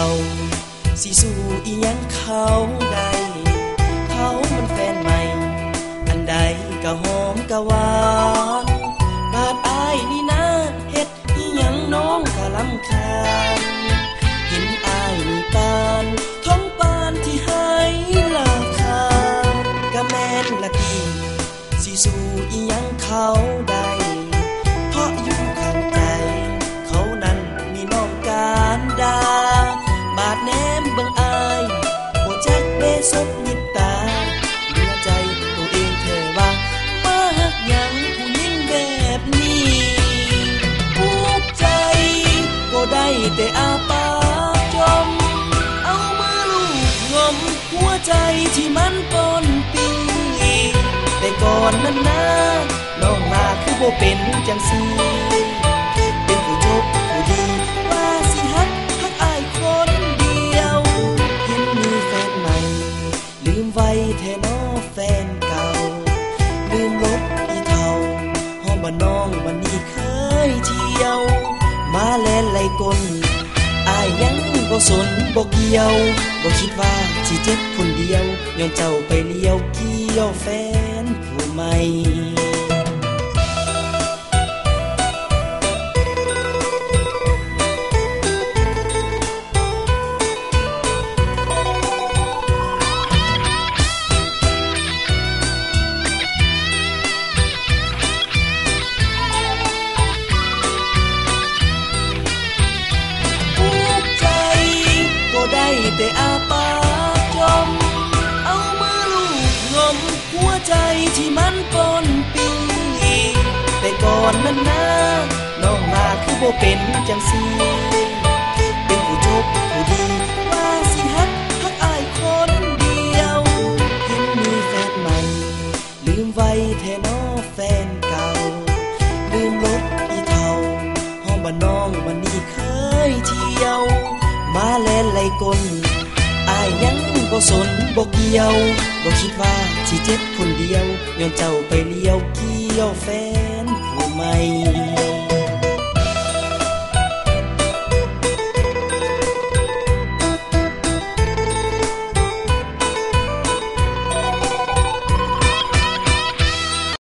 าสิสู้อีหยังเขาได้เขามันแฟนใหม่อันใดก็หอมก็หวานบาดอายนี่นะเฮ็ดอีหยังน้องก็รำคาญเห็นอายนี่ปานท้องปานที่ให้ราคาก็แม่นละทีสิสู้อีหยังเขาได้เพราะอยู่ข้างใจเขานั้นมีน้องการดาบาดแนมเบิ่งอายบ่จักเบสบยิบตาเหลือใจตัวเองแท้ว่ามาฮักหยังผู้หญิงแบบนี้ภูมิใจก็ได้แต่อาปากจมเอามือลูบงมหัวใจที่มันปนปีแต่ก่อนนั้นนะน้องมาคือบ่เป็นจังซี่เป็นผู้จบผู้ดีว่าสิฮักอายคนเดียวเห็นมีแฟนใหม่ลืมไว้แท้น้อแฟนเก่าลืมลบอีเท่าหอมบ่น้องวันนี้เคยเที่ยวมาแลนไหลกลอายยังบ่สนบ่เกี่ยวบ่คิดว่าสิเจ็บคนเดียวย้อนเจ้าไปเลี้ยวเกี่ยวแฟนผู้ใหม่แต่อาปากจมเอามือลูบงมหัวใจที่มันปนปีแต่ก่อนนั้นนะน้องมาคือบ่เป็นจังซี่เป็นผู้จบผู้ดีว่าสิฮักอายคนเดียวเห็นมีแฟนใหม่ลืมไว้แท้น้อแฟนเก่าลืมลบอีเท่าหอมบ่น้องวันนี้เคยเที่ยวมาแลนไหลกลอายยังบ่สนบ่เกี่ยวบ่คิดว่าสิเจ็บคนเดียวย้อนเจ้าไปเลี้ยวเกี่ยวแฟนผู้ใหม่